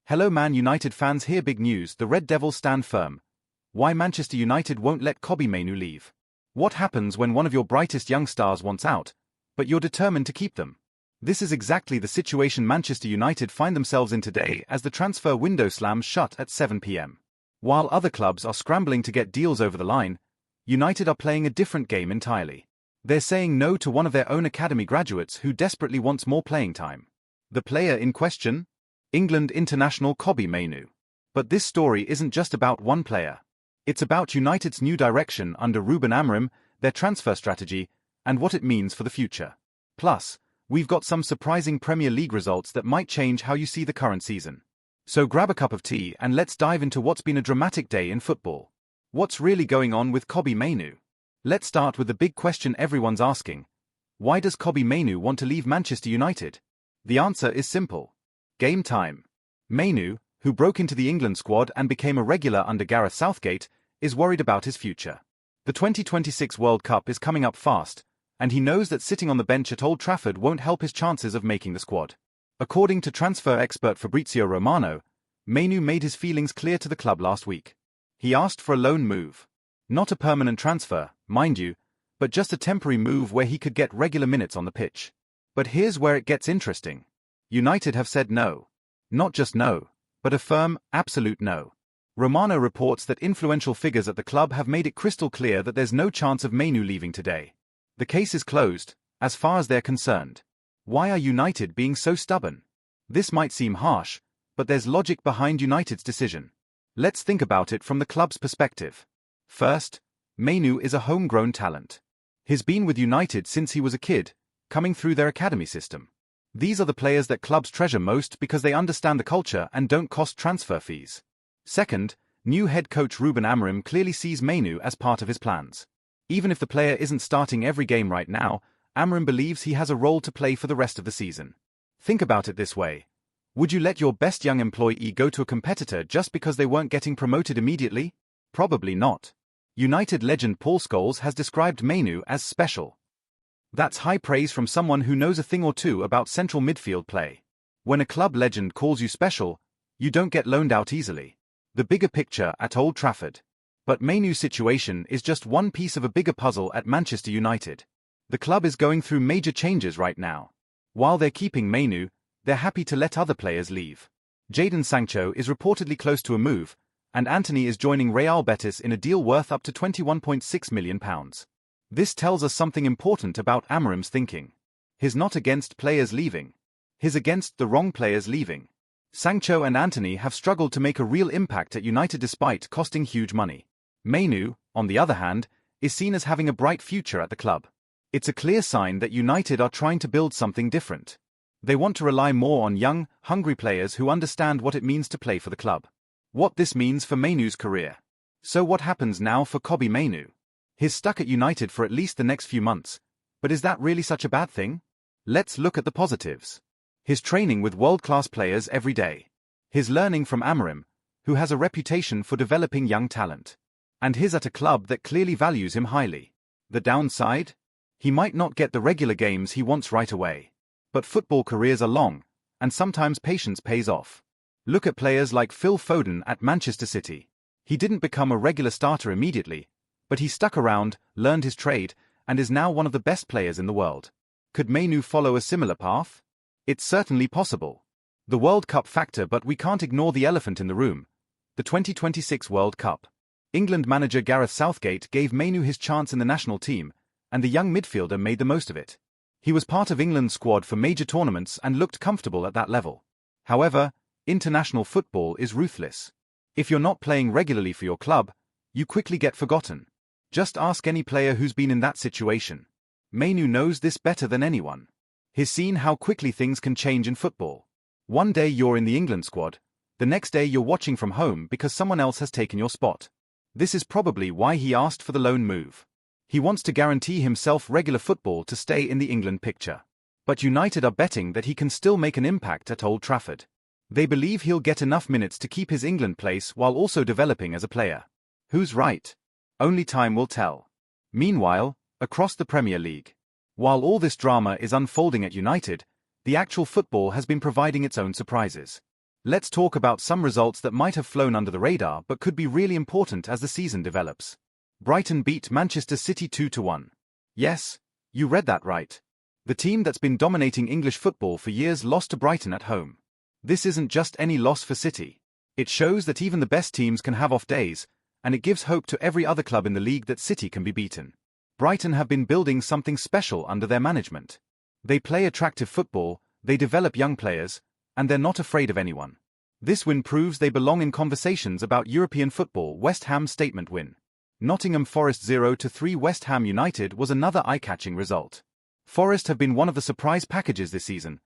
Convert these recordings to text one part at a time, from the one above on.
Hello Man United fans, here big news, the Red Devils stand firm. Why Manchester United won't let Kobie Maino leave. What happens when one of your brightest young stars wants out, but you're determined to keep them? This is exactly the situation Manchester United find themselves in today as the transfer window slams shut at 7 p.m. While other clubs are scrambling to get deals over the line, United are playing a different game entirely. They're saying no to one of their own academy graduates who desperately wants more playing time. The player in question? England international Kobie Maino. But this story isn't just about one player. It's about United's new direction under Ruben Amorim, their transfer strategy, and what it means for the future. Plus, we've got some surprising Premier League results that might change how you see the current season. So grab a cup of tea and let's dive into what's been a dramatic day in football. What's really going on with Kobie Maino? Let's start with the big question everyone's asking. Why does Kobie Maino want to leave Manchester United? The answer is simple. Game time. Maino, who broke into the England squad and became a regular under Gareth Southgate, is worried about his future. The 2026 World Cup is coming up fast, and he knows that sitting on the bench at Old Trafford won't help his chances of making the squad. According to transfer expert Fabrizio Romano, Maino made his feelings clear to the club last week. He asked for a loan move. Not a permanent transfer, mind you, but just a temporary move where he could get regular minutes on the pitch. But here's where it gets interesting. United have said no. Not just no, but a firm, absolute no. Romano reports that influential figures at the club have made it crystal clear that there's no chance of Maino leaving today. The case is closed, as far as they're concerned. Why are United being so stubborn? This might seem harsh, but there's logic behind United's decision. Let's think about it from the club's perspective. First, Maino is a homegrown talent. He's been with United since he was a kid, coming through their academy system. These are the players that clubs treasure most because they understand the culture and don't cost transfer fees. Second, new head coach Ruben Amorim clearly sees Maino as part of his plans. Even if the player isn't starting every game right now, Amorim believes he has a role to play for the rest of the season. Think about it this way. Would you let your best young employee go to a competitor just because they weren't getting promoted immediately? Probably not. United legend Paul Scholes has described Maino as special. That's high praise from someone who knows a thing or two about central midfield play. When a club legend calls you special, you don't get loaned out easily. The bigger picture at Old Trafford. But Maino's situation is just one piece of a bigger puzzle at Manchester United. The club is going through major changes right now. While they're keeping Maino, they're happy to let other players leave. Jadon Sancho is reportedly close to a move, and Antony is joining Real Betis in a deal worth up to £21.6 million. This tells us something important about Amorim's thinking. He's not against players leaving. He's against the wrong players leaving. Sancho and Antony have struggled to make a real impact at United despite costing huge money. Maino, on the other hand, is seen as having a bright future at the club. It's a clear sign that United are trying to build something different. They want to rely more on young, hungry players who understand what it means to play for the club. What this means for Maino's career. So what happens now for Kobie Maino? He's stuck at United for at least the next few months, but is that really such a bad thing? Let's look at the positives. His training with world-class players every day. His learning from Amorim, who has a reputation for developing young talent. And he's at a club that clearly values him highly. The downside? He might not get the regular games he wants right away. But football careers are long, and sometimes patience pays off. Look at players like Phil Foden at Manchester City. He didn't become a regular starter immediately, but he stuck around, learned his trade, and is now one of the best players in the world. Could Maino follow a similar path? It's certainly possible. The World Cup factor, but we can't ignore the elephant in the room. The 2026 World Cup. England manager Gareth Southgate gave Maino his chance in the national team, and the young midfielder made the most of it. He was part of England's squad for major tournaments and looked comfortable at that level. However, international football is ruthless. If you're not playing regularly for your club, you quickly get forgotten. Just ask any player who's been in that situation. Maino knows this better than anyone. He's seen how quickly things can change in football. One day you're in the England squad, the next day you're watching from home because someone else has taken your spot. This is probably why he asked for the loan move. He wants to guarantee himself regular football to stay in the England picture. But United are betting that he can still make an impact at Old Trafford. They believe he'll get enough minutes to keep his England place while also developing as a player. Who's right? Only time will tell. Meanwhile, across the Premier League. While all this drama is unfolding at United, the actual football has been providing its own surprises. Let's talk about some results that might have flown under the radar but could be really important as the season develops. Brighton beat Manchester City 2-1. Yes, you read that right. The team that's been dominating English football for years lost to Brighton at home. This isn't just any loss for City. It shows that even the best teams can have off days, and it gives hope to every other club in the league that City can be beaten. Brighton have been building something special under their management. They play attractive football, they develop young players, and they're not afraid of anyone. This win proves they belong in conversations about European football. West Ham's statement win. Nottingham Forest 0-3 West Ham United was another eye-catching result. Forest have been one of the surprise packages this season,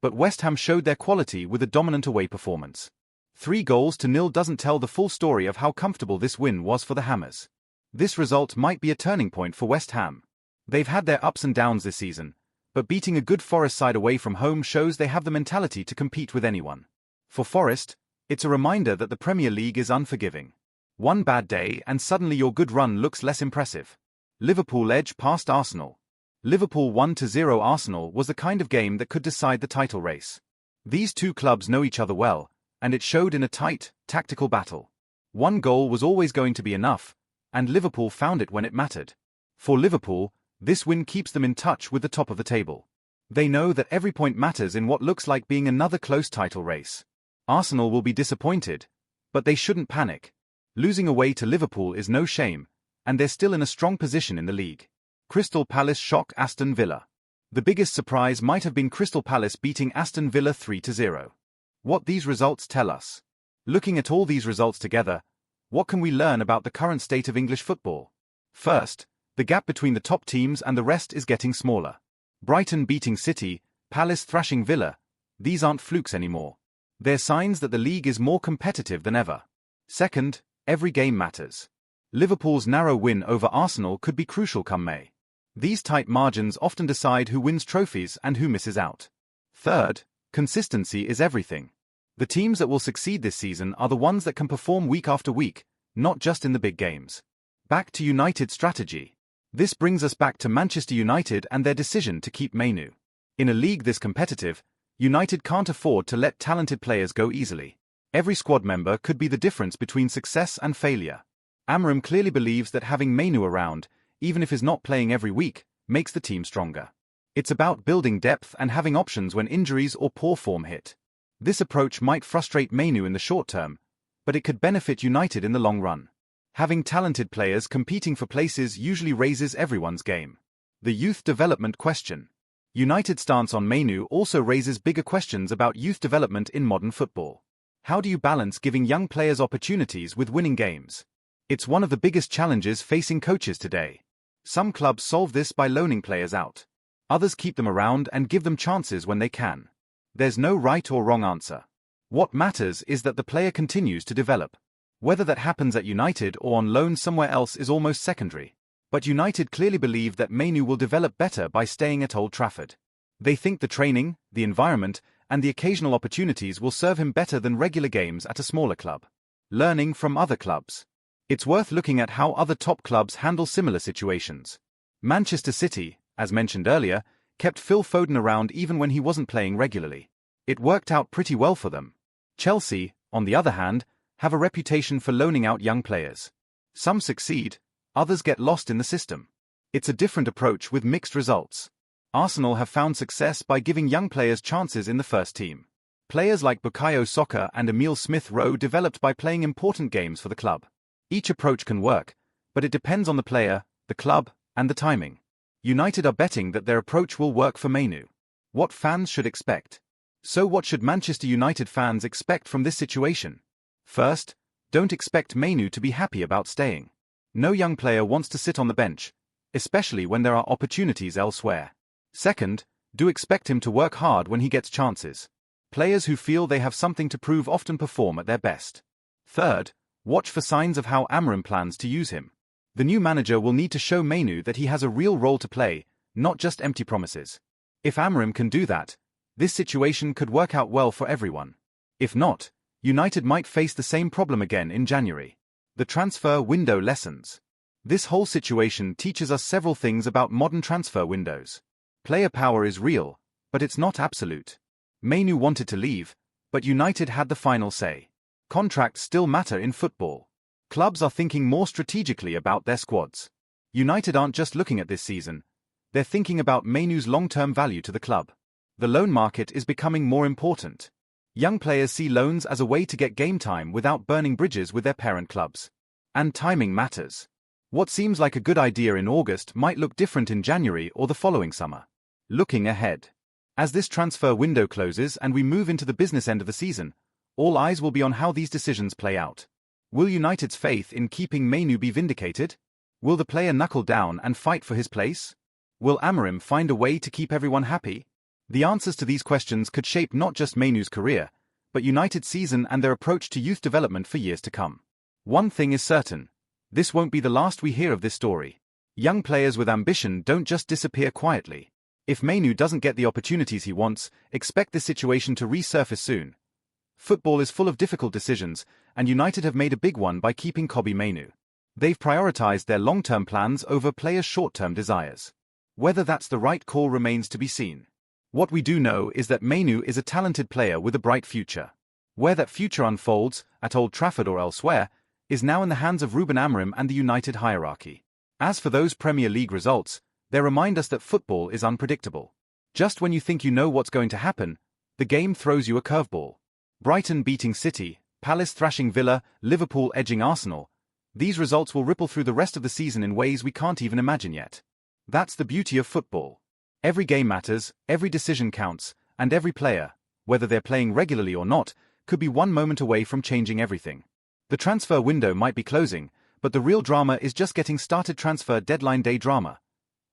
but West Ham showed their quality with a dominant away performance. 3-0 doesn't tell the full story of how comfortable this win was for the Hammers. This result might be a turning point for West Ham. They've had their ups and downs this season, but beating a good Forest side away from home shows they have the mentality to compete with anyone. For Forest, it's a reminder that the Premier League is unforgiving. One bad day and suddenly your good run looks less impressive. Liverpool edge past Arsenal. Liverpool 1-0 Arsenal was the kind of game that could decide the title race. These two clubs know each other well, and it showed in a tight, tactical battle. One goal was always going to be enough, and Liverpool found it when it mattered. For Liverpool, this win keeps them in touch with the top of the table. They know that every point matters in what looks like being another close title race. Arsenal will be disappointed, but they shouldn't panic. Losing away to Liverpool is no shame, and they're still in a strong position in the league. Crystal Palace shock Aston Villa. The biggest surprise might have been Crystal Palace beating Aston Villa 3-0. What these results tell us. Looking at all these results together, what can we learn about the current state of English football? First, the gap between the top teams and the rest is getting smaller. Brighton beating City, Palace thrashing Villa, these aren't flukes anymore. They're signs that the league is more competitive than ever. Second, every game matters. Liverpool's narrow win over Arsenal could be crucial come May. These tight margins often decide who wins trophies and who misses out. Third, consistency is everything. The teams that will succeed this season are the ones that can perform week after week, not just in the big games. Back to United's strategy. This brings us back to Manchester United and their decision to keep Maino. In a league this competitive, United can't afford to let talented players go easily. Every squad member could be the difference between success and failure. Amorim clearly believes that having Maino around, even if he's not playing every week, makes the team stronger. It's about building depth and having options when injuries or poor form hit. This approach might frustrate Maino in the short term, but it could benefit United in the long run. Having talented players competing for places usually raises everyone's game. The youth development question. United's stance on Maino also raises bigger questions about youth development in modern football. How do you balance giving young players opportunities with winning games? It's one of the biggest challenges facing coaches today. Some clubs solve this by loaning players out. Others keep them around and give them chances when they can. There's no right or wrong answer. What matters is that the player continues to develop. Whether that happens at United or on loan somewhere else is almost secondary. But United clearly believe that Maino will develop better by staying at Old Trafford. They think the training, the environment, and the occasional opportunities will serve him better than regular games at a smaller club. Learning from other clubs. It's worth looking at how other top clubs handle similar situations. Manchester City, as mentioned earlier, kept Phil Foden around even when he wasn't playing regularly. It worked out pretty well for them. Chelsea, on the other hand, have a reputation for loaning out young players. Some succeed, others get lost in the system. It's a different approach with mixed results. Arsenal have found success by giving young players chances in the first team. Players like Bukayo Saka and Emile Smith-Rowe developed by playing important games for the club. Each approach can work, but it depends on the player, the club, and the timing. United are betting that their approach will work for Maino. What fans should expect. So what should Manchester United fans expect from this situation? First, don't expect Maino to be happy about staying. No young player wants to sit on the bench, especially when there are opportunities elsewhere. Second, do expect him to work hard when he gets chances. Players who feel they have something to prove often perform at their best. Third, watch for signs of how Amorim plans to use him. The new manager will need to show Maino that he has a real role to play, not just empty promises. If Amorim can do that, this situation could work out well for everyone. If not, United might face the same problem again in January. The transfer window lessons. This whole situation teaches us several things about modern transfer windows. Player power is real, but it's not absolute. Maino wanted to leave, But United had the final say. Contracts still matter in football. Clubs are thinking more strategically about their squads. United aren't just looking at this season, they're thinking about Mainoo's long-term value to the club. The loan market is becoming more important. Young players see loans as a way to get game time without burning bridges with their parent clubs. And timing matters. What seems like a good idea in August might look different in January or the following summer. Looking ahead. As this transfer window closes and we move into the business end of the season, all eyes will be on how these decisions play out. Will United's faith in keeping Maino be vindicated? Will the player knuckle down and fight for his place? Will Amorim find a way to keep everyone happy? The answers to these questions could shape not just Mainoo's career, but United's season and their approach to youth development for years to come. One thing is certain. This won't be the last we hear of this story. Young players with ambition don't just disappear quietly. If Maino doesn't get the opportunities he wants, expect this situation to resurface soon. Football is full of difficult decisions, and United have made a big one by keeping Kobie Maino. They've prioritized their long-term plans over players' short-term desires. Whether that's the right call remains to be seen. What we do know is that Maino is a talented player with a bright future. Where that future unfolds, at Old Trafford or elsewhere, is now in the hands of Ruben Amorim and the United hierarchy. As for those Premier League results, they remind us that football is unpredictable. Just when you think you know what's going to happen, the game throws you a curveball. Brighton beating City, Palace thrashing Villa, Liverpool edging Arsenal. These results will ripple through the rest of the season in ways we can't even imagine yet. That's the beauty of football. Every game matters, every decision counts, and every player, whether they're playing regularly or not, could be one moment away from changing everything. The transfer window might be closing, but the real drama is just getting started. Transfer deadline day drama.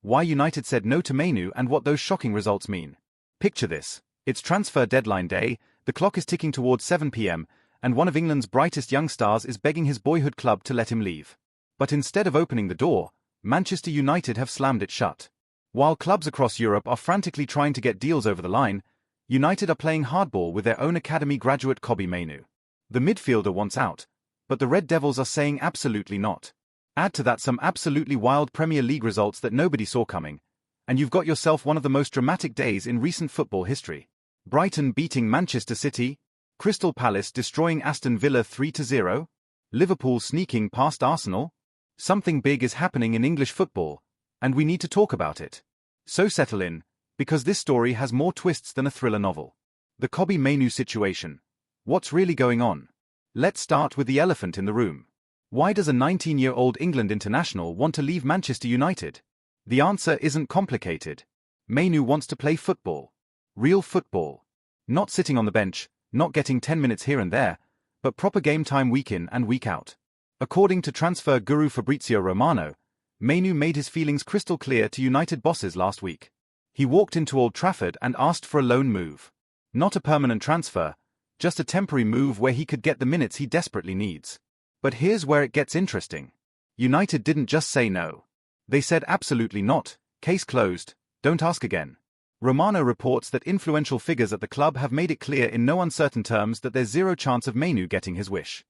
Why United said no to Maino and what those shocking results mean. Picture this. It's transfer deadline day, the clock is ticking towards 7 p.m, and one of England's brightest young stars is begging his boyhood club to let him leave. But instead of opening the door, Manchester United have slammed it shut. While clubs across Europe are frantically trying to get deals over the line, United are playing hardball with their own academy graduate Kobie Maino. The midfielder wants out, but the Red Devils are saying absolutely not. Add to that some absolutely wild Premier League results that nobody saw coming, and you've got yourself one of the most dramatic days in recent football history. Brighton beating Manchester City, Crystal Palace destroying Aston Villa 3-0, Liverpool sneaking past Arsenal. Something big is happening in English football, and we need to talk about it. So settle in, because this story has more twists than a thriller novel. The Kobie Maino situation. What's really going on? Let's start with the elephant in the room. Why does a 19-year-old England international want to leave Manchester United? The answer isn't complicated. Maino wants to play football. Real football. Not sitting on the bench, not getting 10 minutes here and there, but proper game time week in and week out. According to transfer guru Fabrizio Romano, Maino made his feelings crystal clear to United bosses last week. He walked into Old Trafford and asked for a loan move. Not a permanent transfer, just a temporary move where he could get the minutes he desperately needs. But here's where it gets interesting. United didn't just say no. They said absolutely not, case closed, don't ask again. Romano reports that influential figures at the club have made it clear in no uncertain terms that there's zero chance of Maino getting his wish.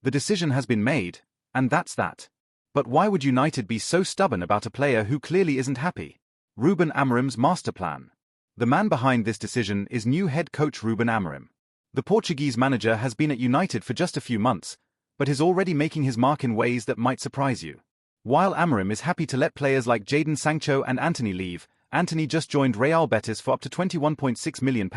The decision has been made, and that's that. But why would United be so stubborn about a player who clearly isn't happy? Ruben Amorim's master plan. The man behind this decision is new head coach Ruben Amorim. The Portuguese manager has been at United for just a few months, but is already making his mark in ways that might surprise you. While Amorim is happy to let players like Jadon Sancho and Antony leave, Antony just joined Real Betis for up to £21.6 million,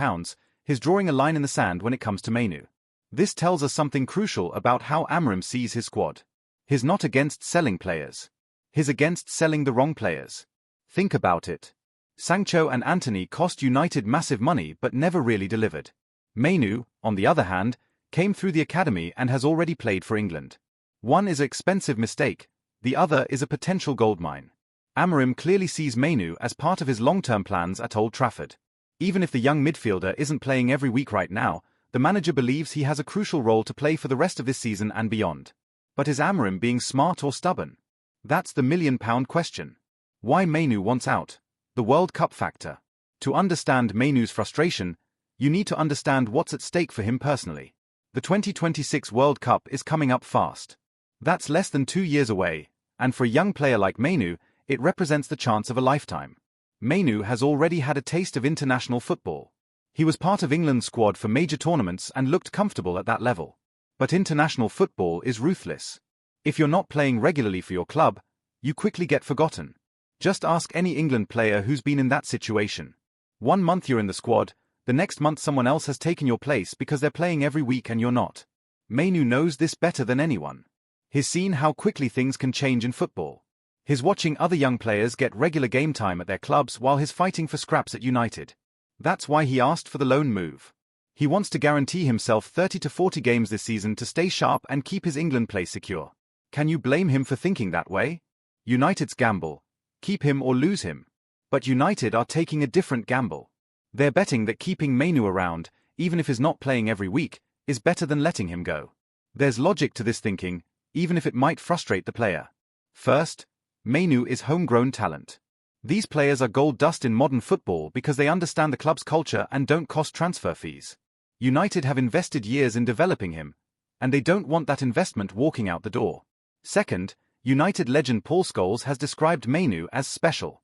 he's drawing a line in the sand when it comes to Maino. This tells us something crucial about how Amorim sees his squad. He's not against selling players. He's against selling the wrong players. Think about it. Sancho and Antony cost United massive money but never really delivered. Maino, on the other hand, came through the academy and has already played for England. One is an expensive mistake, the other is a potential goldmine. Amorim clearly sees Maino as part of his long-term plans at Old Trafford. Even if the young midfielder isn't playing every week right now, the manager believes he has a crucial role to play for the rest of this season and beyond. But is Amorim being smart or stubborn? That's the million-pound question. Why Maino wants out? The World Cup factor. To understand Maino's frustration, you need to understand what's at stake for him personally. The 2026 World Cup is coming up fast. That's less than 2 years away, and for a young player like Maino, it represents the chance of a lifetime. Maino has already had a taste of international football. He was part of England's squad for major tournaments and looked comfortable at that level. But international football is ruthless. If you're not playing regularly for your club, you quickly get forgotten. Just ask any England player who's been in that situation. 1 month you're in the squad, the next month someone else has taken your place because they're playing every week and you're not. Maino knows this better than anyone. He's seen how quickly things can change in football. He's watching other young players get regular game time at their clubs while he's fighting for scraps at United. That's why he asked for the loan move. He wants to guarantee himself 30 to 40 games this season to stay sharp and keep his England place secure. Can you blame him for thinking that way? United's gamble: keep him or lose him. But United are taking a different gamble. They're betting that keeping Maino around, even if he's not playing every week, is better than letting him go. There's logic to this thinking, even if it might frustrate the player. First, Maino is homegrown talent. These players are gold dust in modern football because they understand the club's culture and don't cost transfer fees. United have invested years in developing him, and they don't want that investment walking out the door. Second, United legend Paul Scholes has described Maino as special.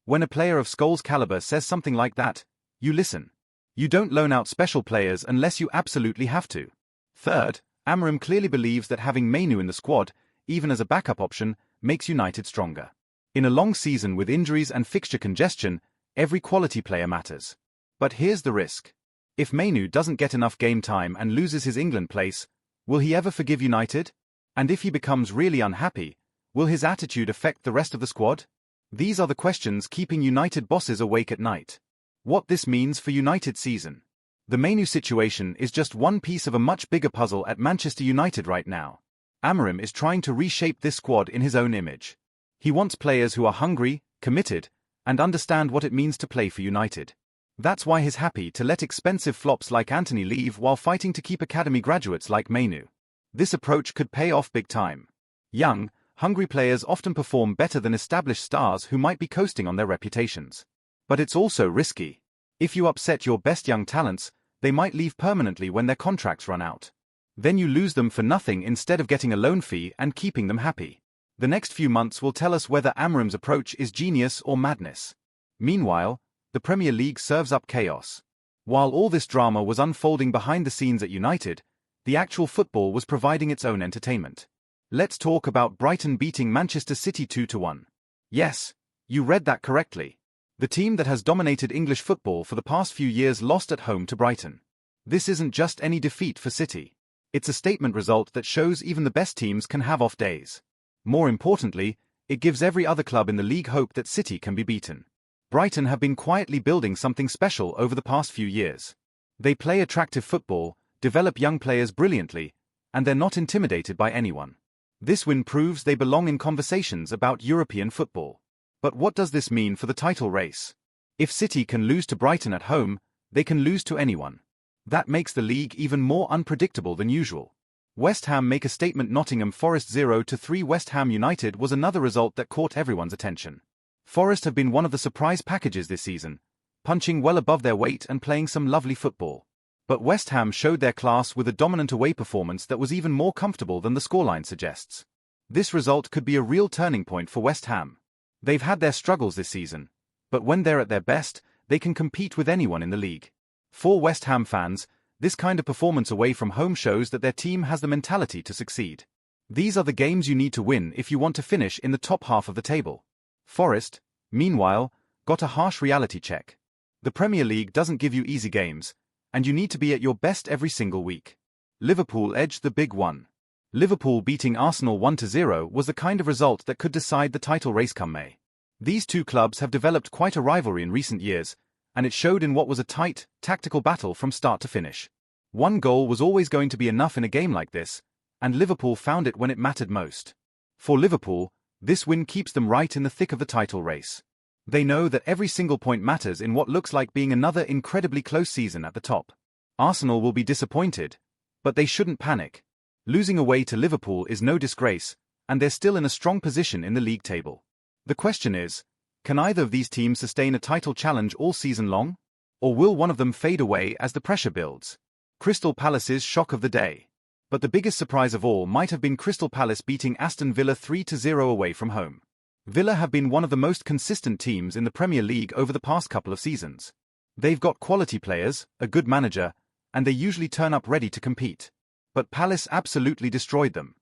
When a player of Scholes' caliber says something like that, you listen. You don't loan out special players unless you absolutely have to. Third, Amorim clearly believes that having Maino in the squad, even as a backup option, makes United stronger. In a long season with injuries and fixture congestion, every quality player matters. But here's the risk. If Maino doesn't get enough game time and loses his England place, will he ever forgive United? And if he becomes really unhappy, will his attitude affect the rest of the squad? These are the questions keeping United bosses awake at night. What this means for United's season. The Maino situation is just one piece of a much bigger puzzle at Manchester United right now. Amorim is trying to reshape this squad in his own image. He wants players who are hungry, committed, and understand what it means to play for United. That's why he's happy to let expensive flops like Antony leave while fighting to keep academy graduates like Maino. This approach could pay off big time. Young, hungry players often perform better than established stars who might be coasting on their reputations. But it's also risky. If you upset your best young talents, they might leave permanently when their contracts run out. Then you lose them for nothing instead of getting a loan fee and keeping them happy. The next few months will tell us whether Amorim's approach is genius or madness. Meanwhile, the Premier League serves up chaos. While all this drama was unfolding behind the scenes at United, the actual football was providing its own entertainment. Let's talk about Brighton beating Manchester City 2-1. Yes, you read that correctly. The team that has dominated English football for the past few years lost at home to Brighton. This isn't just any defeat for City. It's a statement result that shows even the best teams can have off days. More importantly, it gives every other club in the league hope that City can be beaten. Brighton have been quietly building something special over the past few years. They play attractive football, develop young players brilliantly, and they're not intimidated by anyone. This win proves they belong in conversations about European football. But what does this mean for the title race? If City can lose to Brighton at home, they can lose to anyone. That makes the league even more unpredictable than usual. West Ham make a statement. Nottingham Forest 0-3 West Ham United was another result that caught everyone's attention. Forest have been one of the surprise packages this season, punching well above their weight and playing some lovely football. But West Ham showed their class with a dominant away performance that was even more comfortable than the scoreline suggests. This result could be a real turning point for West Ham. They've had their struggles this season, but when they're at their best, they can compete with anyone in the league. For West Ham fans, this kind of performance away from home shows that their team has the mentality to succeed. These are the games you need to win if you want to finish in the top half of the table. Forest, meanwhile, got a harsh reality check. The Premier League doesn't give you easy games, and you need to be at your best every single week. Liverpool edged the big one. Liverpool beating Arsenal 1-0 was the kind of result that could decide the title race come May. These two clubs have developed quite a rivalry in recent years, and it showed in what was a tight, tactical battle from start to finish. One goal was always going to be enough in a game like this, and Liverpool found it when it mattered most. For Liverpool, this win keeps them right in the thick of the title race. They know that every single point matters in what looks like being another incredibly close season at the top. Arsenal will be disappointed, but they shouldn't panic. Losing away to Liverpool is no disgrace, and they're still in a strong position in the league table. The question is, can either of these teams sustain a title challenge all season long? Or will one of them fade away as the pressure builds? Crystal Palace's shock of the day. But the biggest surprise of all might have been Crystal Palace beating Aston Villa 3-0 away from home. Villa have been one of the most consistent teams in the Premier League over the past couple of seasons. They've got quality players, a good manager, and they usually turn up ready to compete. But Palace absolutely destroyed them.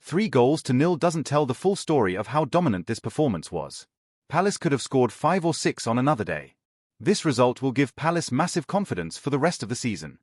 3-0 doesn't tell the full story of how dominant this performance was. Palace could have scored 5 or 6 on another day. This result will give Palace massive confidence for the rest of the season.